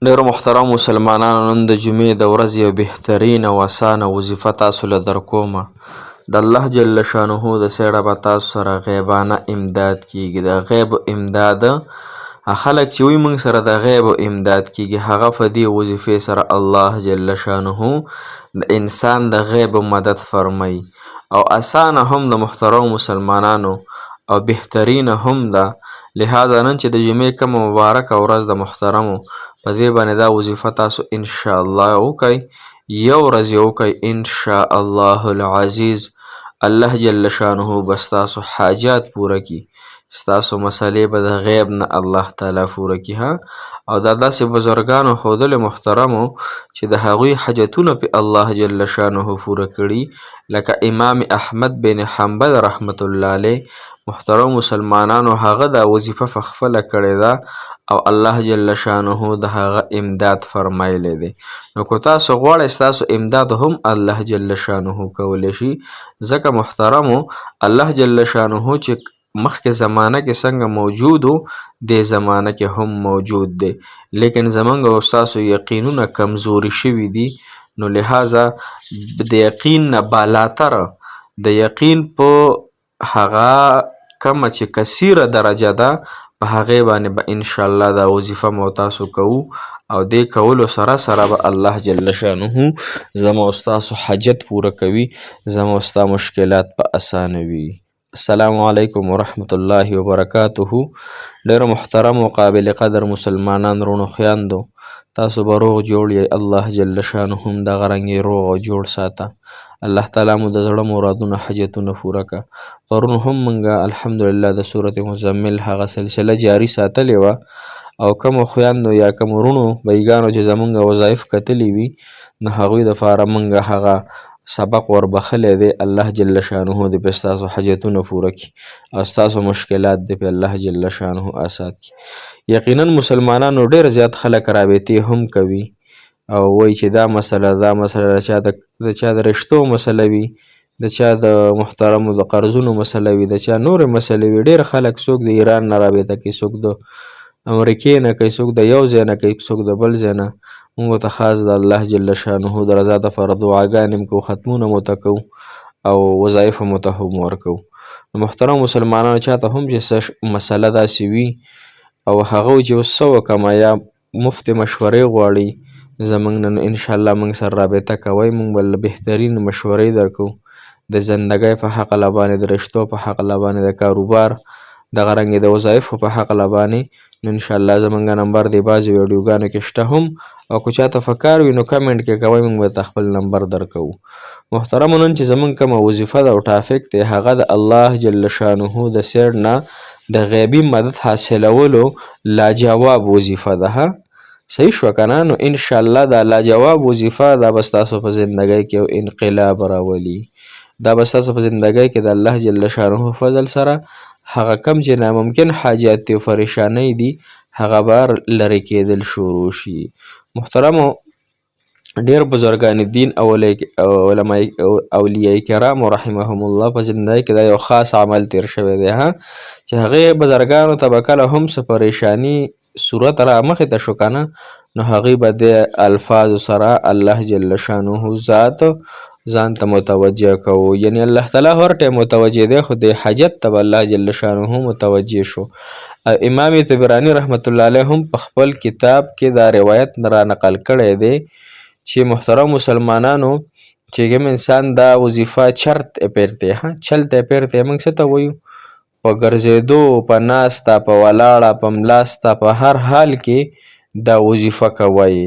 ډیرو محترم مسلمانانو، نن د جمعې د ورځې یو بهترین او اسانه وظیفه تاسو له در کومه. د الله جل شانه د سیړه به تاسو سره غیبانه امداد کیږي. د غیب امداد خلک چې وي موږ سره د غیب امداد کیږي، هغه په دې وظیفې سره الله جل شانه د انسان د غیب مدد فرمایي او اسانه هم د محترم مسلمانانو او بهترینه هم ده. لہذا نن چې د جمعې کومه مبارکه ورځ د محترمو په دې باندې دا وظیفه تاسو انشاءالله وکئ. یو ورځ یې وکئ انشاءالله العزیز. الله جل شانه به ستاسو حاجات پوره کړي، ستاسو مسلې به د غیب نه الله تعالی پوره کړي. او دا داسې بزرګانو ښودلو محترمو چې د هغوی حاجتونه په الله جل شانه پوره کړي، لکه امام احمد بن حنبل رحمت الله علیه. محترم مسلمانانو هغه دا وظیفه په خپله کړې ده او الله جل شانه د هغه امداد فرمایلی دی. نو که تاسو غواړئ ستاسو امداد هم الله جل شانه کولی شي، ځکه محترمو الله جل شانه چې مخکې زمانه کې څنګه موجود و دې زمانه کې هم موجود دی، لیکن زمونږ او ستاسو یقینونه کمزوري شوي دي. نو لہذا د یقین نه بالاتره د یقین په هغه کمه چې کثیره درجه ده په هغې باندې به انشاءالله دا وظیفه مو تاسو کوو او دې کولو سره سره به الله جل شانه زما او ستاسو حاجت پوره کوي، زما او ستا مشکلات په اسانوي. السلام علیکم ورحمت الله وبرکاته. ډېر محترم او قابل قدر مسلمانان رونو خویندو، تاسو به روغ جوړ یې. الله جل شانه هم دغه رنګې روغ او جوړ ساته. الله تعالی مو د زړه مرادونه حاجتونه پوره که. پرون هم موږ الحمدلله د سورت مزمل هغه سلسله جاري ساتلې وه او کومو خویندو یا کومو وروڼو بیګانو چې زمونږ وظایف کتلي وي نو هغوی دپاره موږ هغه سبق وربخلی دی. الله جل شانه دې په ستاسو حاجتونه پوره کړي او ستاسو مشکلات دې په الله جل شانه آسان کړي. یقینا مسلمانانو ډېر زیات خلک رابطې هم کوي او وایي چې دا مسله د چا د رشتو مسله وي، د چا د محترمو د قرضونو مسله وي، د چا نورې مسلې وي. ډېر خلک څوک د ایران نه رابطه کوي، څوک د امریکې نه کوي، څوک د یو ځای نه کوي، څوک د بل ځای نه. موږ ته خاص د الله جل شانه د رضا دپاره دعاګانې هم کوو، ختمونه مو ته کوو او وظایف مو ته هم ورکوو. محترم مسلمانانو چاته هم چې څه مسله داسې وي او هغه چې اوس څه وکړمه یا مفت مشورې غواړي زموږ نه، نو انشاءالله موږ سره رابطه کوئ. موږ به بهترین مشورې درکوو د زندګۍ په حقله باندې، د رشتو په حقله باندې، د کاروبار دغه رنګې د وظایفو په حقله باندې. نو انشاءالله زموږ نمبر د بعضې ویډیوګانو کې شته هم، او که چاته فکر وي نو کمنټ کې کوئ، موږ به خپل نمبر درکوو. محترمو نن چې زموږ کومه وظیفه ده او ټافک دی هغه د الله جل شانه د سیړ نه د غیبي مدد حاصلولو لاجواب وظیفه ده. صحیح شوه که نه؟ نو انشاءالله دا لاجواب وظیفه دا به ستاسو په زندګۍ کې یو انقلاب راولي. دا به ستاسو په زندګۍ کې د الله جل شانه فضل سره هغه کم چې ناممکن حاجات دي او پریشانۍ دي هغه به لرې کېدل شروع شي. محترمو ډېر بزرګان دین او اولیاء کرام رحمهم الله په زندګۍ کې دا یو خاص عمل تیر شوی دی چې هغې بزرګانو ته به کله هم څه پریشاني صورت را مخې ته شو که نه، نو هغوی به د الفاظو سره الله جل شانه ذات ځان ته متوجه کوو. یعنی الله تعالی هر ټیم متوجه دی، خو د حاجت ته به الله جل شانه متوجه شو. امام طبراني رحمت الله علیه هم په خپل کتاب کې دا روایت را نقل کړی دی چې محترم مسلمانانو چې کوم انسان دا وظیفه چرت پیرتی چلته پیرتی موږ څه ته وایو؟ په ګرځېدو، په ناسته، په ولاړه، په ملاسته، په هر حال کې دا وظیفه کوئ.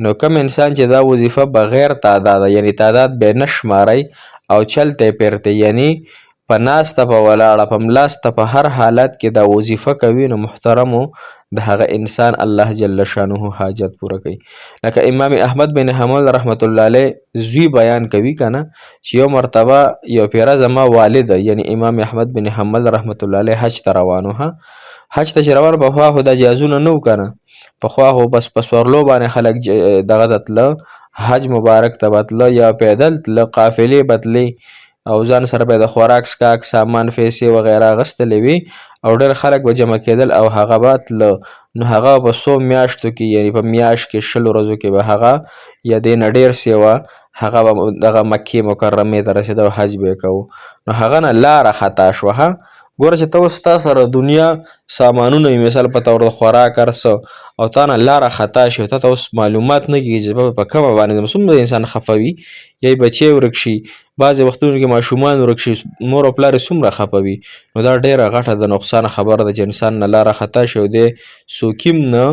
نو کوم انسان چې دا وظیفه بغیر تعداد یعنی تعداد به نه شمارئ او چلته پیرته یعنی په ناسته، په ولاړه، په ملاسته، په هر حالت کې دا وظیفه کوي، نو محترمو د هغه انسان الله جل شانه حاجت پوره کوي. لکه امام احمد بن حنبل رحمت الله علیه زوی بیان کوي که نه چې یو مرتبه یو پیره زما والد یعنی امام احمد بن حنبل رحمت الله علیه حج ته روانو. حج ته چې روان پخوا خو دا جهازونه نه و که نه، پخوا خو بس په سورلو باندې خلک دغه ته تله، حج مبارک ته به تله یا پیدل تله، قافلې به تلې او ځان سره به د خوراک څښاک سامان پیسې وغیره اخیستلې وي او ډېر خلک به جمع کېدل او هغه به تله نو هغه په څو میاشتو کې یعنې په میاشت کې 20 ورځو کې به هغه یا دې نه ډېر سیوه هغه به دغه مکې مکرمې ته رسېده او حج به یې کوو نو هغه نه لاره خطا شوه ګوره چې ته اوس تا سره دنیا سامانونه وي مثال په طور د خوراک هر څه او تا نه لاره خطا شي او تا ته اوس معلومات نه کېږي چې په کومه باندې څومره انسان خفه وي یا یې بچی ورک شي بعضې وختونو کې ماشومان ورک شي مور او پلار یې څومره خفه وي نو دا ډېره غټه د نقصان خبره ده چې انسان نه لاره خطا شي او دی څوکیم نه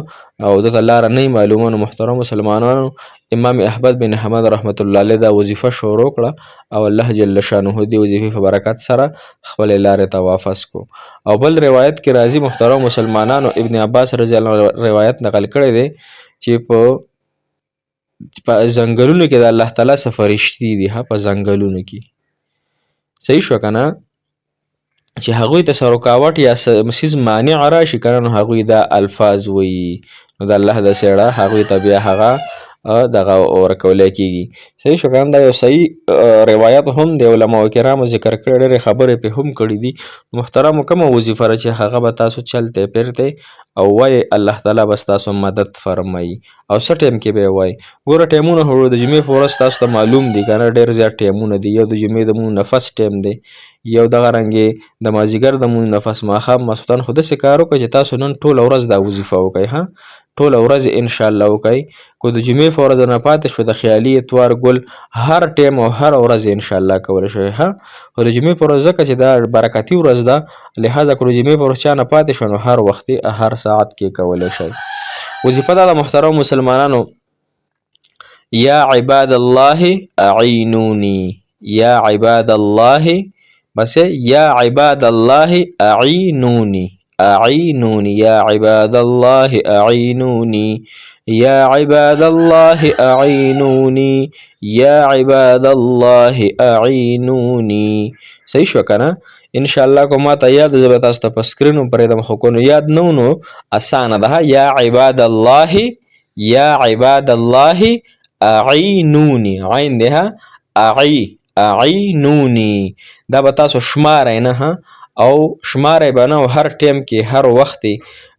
او دته لاره نه معلومه نو محترم مسلمانانو امام احمد بن حنبل رحمت الله علیه دا وظیفه شروع کړه او الله جل شانه دې وظیفې په برکت سره خپلې لارې ته واپس کو او بل روایت کې راځي محترم مسلمانانو ابن عباس رضی الله عنه روایت نقل کړی دی چې په ځنګلونو کې د الله تعالی څه فرښتې دي په ځنګلونو کې صحیح شو که نه چې هغوی ته څه رکاوټ یا څیز مانع راشي که نه نو هغوی دا الفاظ وایي نو د الله د سیړه هغوی ته بیا هغه دغه ورکولی کېږي صحیح شو که نه دا یو صحیح روایت هم د علماو کرامو ذکر کړی ډېرې خبرې پې هم کړي دي محترمو کومه وظیفه ده چې هغه به تاسو چلتی پیرتی او وایي الله تعالی به ستاسو مدد فرمایي او څه ټایم کې به یې وایي ګوره ټایمونه خو د جمعې په ورځ تاسو ته معلوم دي که نه ډېر زیات ټایمونه دي یو د جمعې د مونځ نه فرست ټایم دی یو دغه رنګې د مازدیګر د مونځ نه پس ماښام ماسخوتن خو داسې کار وکړئ چې تاسو نن ټوله ورځ دا وظیفه وکئ ټوله ورځ انشاءالله وکئ کو د جمعې په ورځ نه پاتې شو د خیالي اتوار ګل هر ټایم او هر ورځ انشاءالله کولی شئ خو د جمعې په ورځ ځکه چې دا برکتي ورځ ده لهذا که د جمعې په ورځ چا نه پاتې شو نو هر وخت هر ساعت کې کولی شئ وظیفه دا د محترم مسلمانانو یا عباد الله اعینونی یا عباد الله بس یا عباد الله اعینونی أعينوني يا عباد الله أعينوني يا عباد الله أعينوني يا عباد الله أعينوني صحیح شو که نه انشاءالله که ما ته یاد زه به تاسو ته په سکرین وپرېږدم خو که نو یاد نه نو اسانه ده یا عباد الله یا عباد الله أعينوني عین دی أعينوني دا به تاسو شماری نه او شماری به نه او هر ټایم کې هر وخت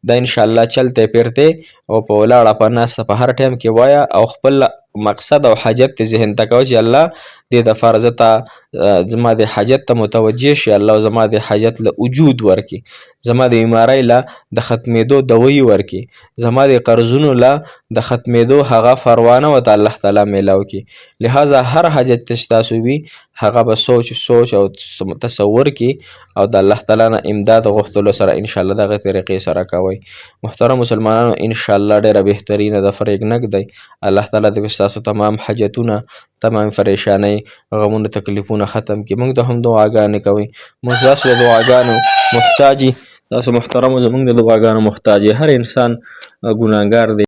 دا انشاءالله چلتی پیرتی او په ولاړه په ناسته په هر ټایم کې وایه او خپل مقصد او حاجت ته ذهن ته کوه چې الله دې دپاره زه ته زما د حاجت ته متوجه شي الله زما د حاجت له وجود ورکړي زما د بیمارۍ له د ختمېدو دوایي ورکړي زما د قرضونو له د ختمېدو هغه فروانه ورته الله تعالی میلاو کړي لهذا هر حاجت چې تاسو وي هغه به سوچ او تصور کې او د الله تعالی نه امداد غوښتلو سره انشاءالله دغه طریقې سره کوئ محترم مسلمانانو انشاءالله ډېره بهترینه د فریږنک دی الله تعالی دې ستاسو تمام حاجتونه تمام پریشانۍ غمونه تکلیفونه ختم کړي موږ ته هم دعاګانې کوئ موږ تاسو د دعاګانو محتاج یو تاسو محترمو زموږ د دعاګانو محتاج هر انسان ګناهګار دی